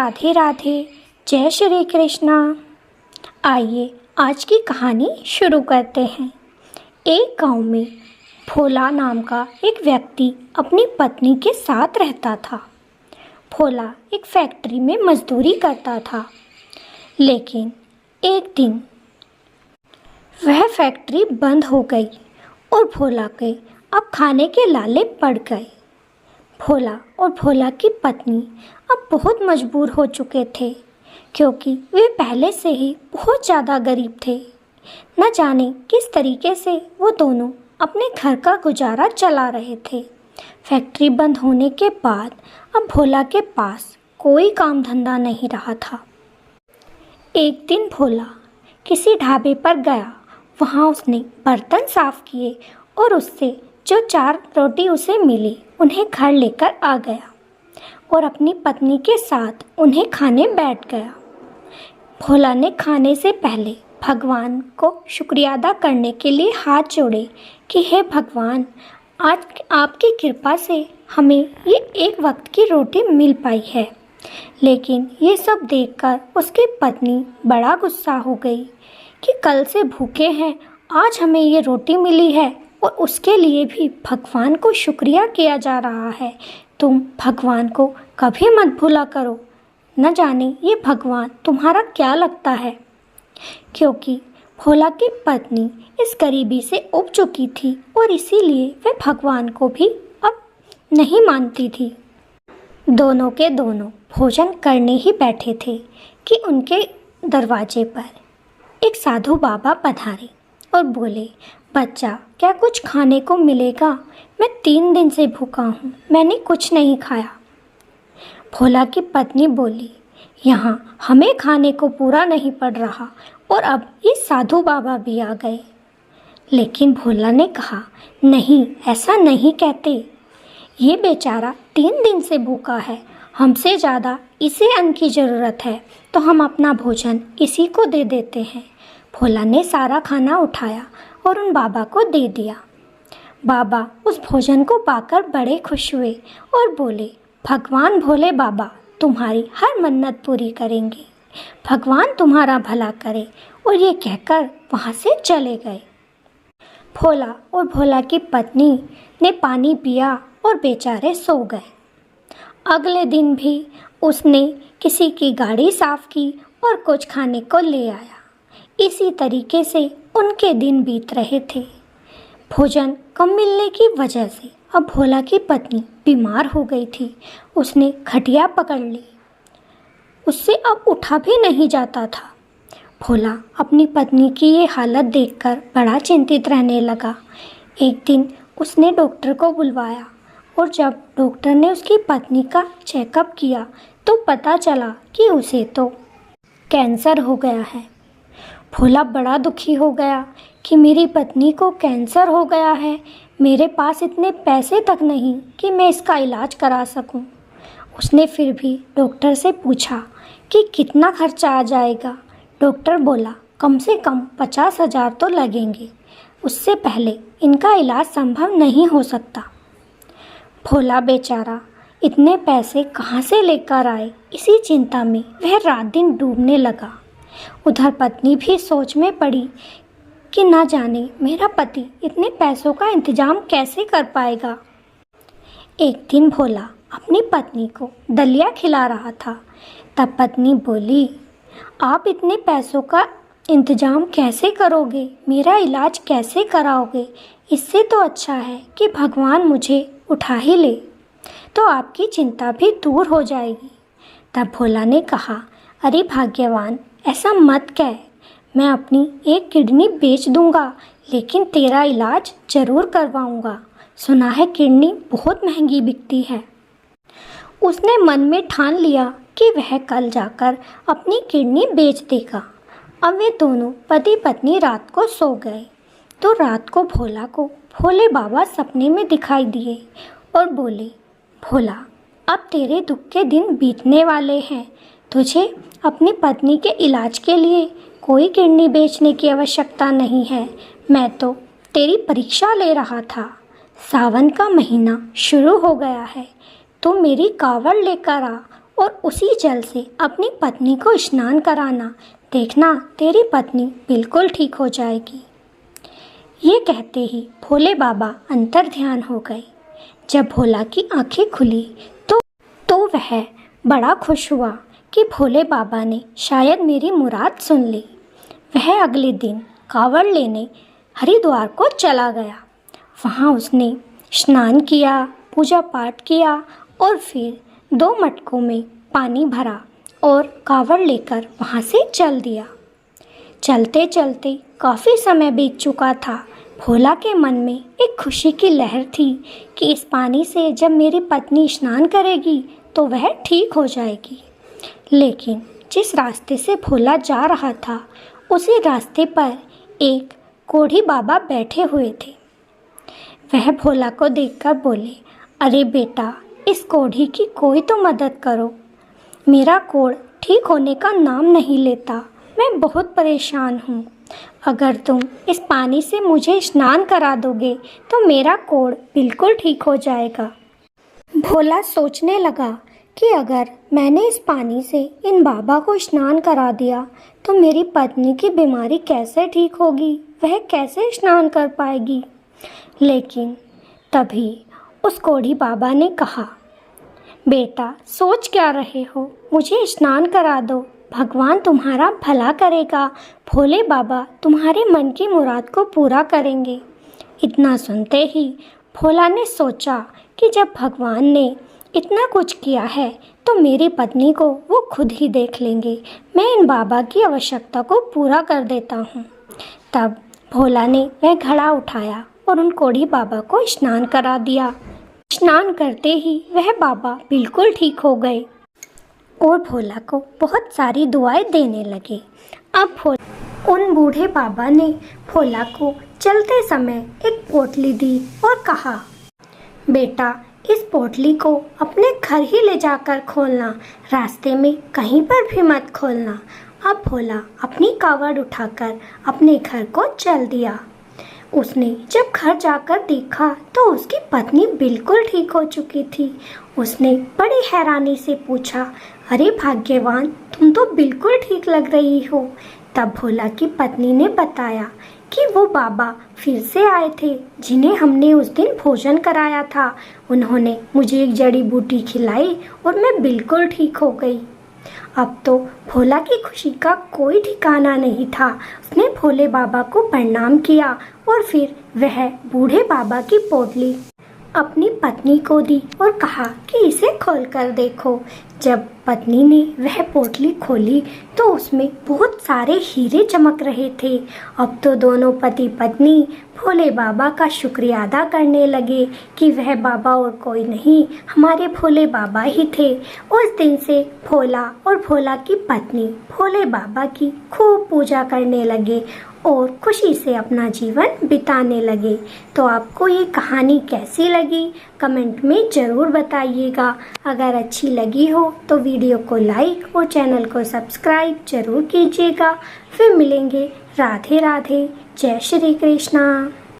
राधे राधे। जय श्री कृष्णा। आइए आज की कहानी शुरू करते हैं। एक गांव में भोला नाम का एक व्यक्ति अपनी पत्नी के साथ रहता था। भोला एक फैक्ट्री में मजदूरी करता था, लेकिन एक दिन वह फैक्ट्री बंद हो गई और भोला के अब खाने के लाले पड़ गए। भोला और भोला की पत्नी अब बहुत मजबूर हो चुके थे, क्योंकि वे पहले से ही बहुत ज़्यादा गरीब थे। न जाने किस तरीके से वो दोनों अपने घर का गुजारा चला रहे थे। फैक्ट्री बंद होने के बाद अब भोला के पास कोई काम धंधा नहीं रहा था। एक दिन भोला किसी ढाबे पर गया। वहाँ उसने बर्तन साफ किए और उससे जो 4 रोटी उसे मिली उन्हें घर लेकर आ गया और अपनी पत्नी के साथ उन्हें खाने बैठ गया। भोला ने खाने से पहले भगवान को शुक्रिया अदा करने के लिए हाथ जोड़े कि हे भगवान, आज आपकी कृपा से हमें ये एक वक्त की रोटी मिल पाई है। लेकिन ये सब देखकर उसकी पत्नी बड़ा गुस्सा हो गई कि कल से भूखे हैं, आज हमें ये रोटी मिली है और उसके लिए भी भगवान को शुक्रिया किया जा रहा है। तुम भगवान को कभी मत भूला करो, न जाने ये भगवान तुम्हारा क्या लगता है। क्योंकि भोला की पत्नी इस गरीबी से उब चुकी थी और इसीलिए वह भगवान को भी अब नहीं मानती थी। दोनों के दोनों भोजन करने ही बैठे थे कि उनके दरवाजे पर एक साधु बाबा पधारे और बोले, बच्चा, क्या कुछ खाने को मिलेगा? मैं 3 दिन से भूखा हूँ, मैंने कुछ नहीं खाया। भोला की पत्नी बोली, यहाँ हमें खाने को पूरा नहीं पड़ रहा और अब ये साधु बाबा भी आ गए। लेकिन भोला ने कहा, नहीं, ऐसा नहीं कहते। ये बेचारा 3 दिन से भूखा है, हमसे ज़्यादा इसे अन्न की ज़रूरत है, तो हम अपना भोजन इसी को दे देते हैं। भोला ने सारा खाना उठाया और उन बाबा को दे दिया। बाबा उस भोजन को पाकर बड़े खुश हुए और बोले, भगवान भोले बाबा तुम्हारी हर मन्नत पूरी करेंगे, भगवान तुम्हारा भला करे। और ये कहकर वहाँ से चले गए। भोला और भोला की पत्नी ने पानी पिया और बेचारे सो गए। अगले दिन भी उसने किसी की गाड़ी साफ की और कुछ खाने को ले आया। इसी तरीके से उनके दिन बीत रहे थे। भोजन कम मिलने की वजह से अब भोला की पत्नी बीमार हो गई थी। उसने खटिया पकड़ ली, उससे अब उठा भी नहीं जाता था। भोला अपनी पत्नी की ये हालत देखकर बड़ा चिंतित रहने लगा। एक दिन उसने डॉक्टर को बुलवाया और जब डॉक्टर ने उसकी पत्नी का चेकअप किया तो पता चला कि उसे तो कैंसर हो गया है। भोला बड़ा दुखी हो गया कि मेरी पत्नी को कैंसर हो गया है, मेरे पास इतने पैसे तक नहीं कि मैं इसका इलाज करा सकूं। उसने फिर भी डॉक्टर से पूछा कि कितना खर्चा आ जाएगा। डॉक्टर बोला, कम से कम 50,000 तो लगेंगे, उससे पहले इनका इलाज संभव नहीं हो सकता। भोला बेचारा इतने पैसे कहाँ से लेकर आए, इसी चिंता में वह रात दिन डूबने लगा। उधर पत्नी भी सोच में पड़ी कि न जाने मेरा पति इतने पैसों का इंतजाम कैसे कर पाएगा। एक दिन भोला अपनी पत्नी को दलिया खिला रहा था। तब पत्नी बोली, आप इतने पैसों का इंतजाम कैसे करोगे, मेरा इलाज कैसे कराओगे? इससे तो अच्छा है कि भगवान मुझे उठा ही ले, तो आपकी चिंता भी दूर हो जाएगी। तब भोला ने कहा, अरे भाग्यवान, ऐसा मत कह, मैं अपनी एक किडनी बेच दूंगा, लेकिन तेरा इलाज ज़रूर करवाऊंगा। सुना है किडनी बहुत महंगी बिकती है। उसने मन में ठान लिया कि वह कल जाकर अपनी किडनी बेच देगा। अब वे दोनों पति पत्नी रात को सो गए तो रात को भोला को भोले बाबा सपने में दिखाई दिए और बोले, भोला, अब तेरे दुख के दिन बीतने वाले हैं। तुझे अपनी पत्नी के इलाज के लिए कोई किडनी बेचने की आवश्यकता नहीं है। मैं तो तेरी परीक्षा ले रहा था। सावन का महीना शुरू हो गया है, तो मेरी कावड़ लेकर आ और उसी जल से अपनी पत्नी को स्नान कराना। देखना तेरी पत्नी बिल्कुल ठीक हो जाएगी। ये कहते ही भोले बाबा अंतर ध्यान हो गए। जब भोला की आंखें खुली तो वह बड़ा खुश हुआ कि भोले बाबा ने शायद मेरी मुराद सुन ली। वह अगले दिन कांवड़ लेने हरिद्वार को चला गया। वहाँ उसने स्नान किया, पूजा पाठ किया और फिर 2 मटकों में पानी भरा और कांवड़ लेकर वहाँ से चल दिया। चलते चलते काफ़ी समय बीत चुका था। भोला के मन में एक खुशी की लहर थी कि इस पानी से जब मेरी पत्नी स्नान करेगी तो वह ठीक हो जाएगी। लेकिन जिस रास्ते से भोला जा रहा था उसी रास्ते पर एक कोढ़ी बाबा बैठे हुए थे। वह भोला को देखकर बोले, अरे बेटा, इस कोढ़ी की कोई तो मदद करो। मेरा कोढ़ ठीक होने का नाम नहीं लेता। मैं बहुत परेशान हूँ। अगर तुम इस पानी से मुझे स्नान करा दोगे तो मेरा कोढ़ बिल्कुल ठीक हो जाएगा। भोला सोचने लगा कि अगर मैंने इस पानी से इन बाबा को स्नान करा दिया तो मेरी पत्नी की बीमारी कैसे ठीक होगी, वह कैसे स्नान कर पाएगी। लेकिन तभी उस कोढ़ी बाबा ने कहा, बेटा सोच क्या रहे हो, मुझे स्नान करा दो, भगवान तुम्हारा भला करेगा, भोले बाबा तुम्हारे मन की मुराद को पूरा करेंगे। इतना सुनते ही भोला ने सोचा कि जब भगवान ने इतना कुछ किया है तो मेरी पत्नी को वो खुद ही देख लेंगे। मैं इन बाबा की आवश्यकता को पूरा कर देता हूँ। तब भोला ने वह घड़ा उठाया और उन कोढ़ी बाबा को स्नान करा दिया। स्नान करते ही वह बाबा बिल्कुल ठीक हो गए और भोला को बहुत सारी दुआएं देने लगे। अब उन बूढ़े बाबा ने भोला को चलते समय एक पोटली दी और कहा, बेटा इस पोटली को अपने घर ही ले जाकर खोलना, रास्ते में कहीं पर भी मत खोलना। अब भोला अपनी कावड़ उठाकर अपने घर को चल दिया। उसने जब घर जाकर देखा तो उसकी पत्नी बिल्कुल ठीक हो चुकी थी। उसने बड़ी हैरानी से पूछा, अरे भाग्यवान, तुम तो बिल्कुल ठीक लग रही हो। तब भोला की पत्नी ने बताया कि वो बाबा फिर से आए थे जिन्हें हमने उस दिन भोजन कराया था। उन्होंने मुझे एक जड़ी बूटी खिलाई और मैं बिल्कुल ठीक हो गई। अब तो भोला की खुशी का कोई ठिकाना नहीं था। उसने भोले बाबा को प्रणाम किया और फिर वह बूढ़े बाबा की पोटली अपनी पत्नी को दी और कहा कि इसे खोलकर देखो। जब पत्नी ने वह पोटली खोली तो उसमें बहुत सारे हीरे चमक रहे थे। अब तो दोनों पति पत्नी भोले बाबा का शुक्रिया अदा करने लगे कि वह बाबा और कोई नहीं, हमारे भोले बाबा ही थे। उस दिन से भोला और भोला की पत्नी भोले बाबा की खूब पूजा करने लगे और खुशी से अपना जीवन बिताने लगे। तो आपको ये कहानी कैसी लगी कमेंट में ज़रूर बताइएगा। अगर अच्छी लगी हो तो वीडियो को लाइक और चैनल को सब्सक्राइब जरूर कीजिएगा। फिर मिलेंगे। राधे राधे। जय श्री कृष्णा।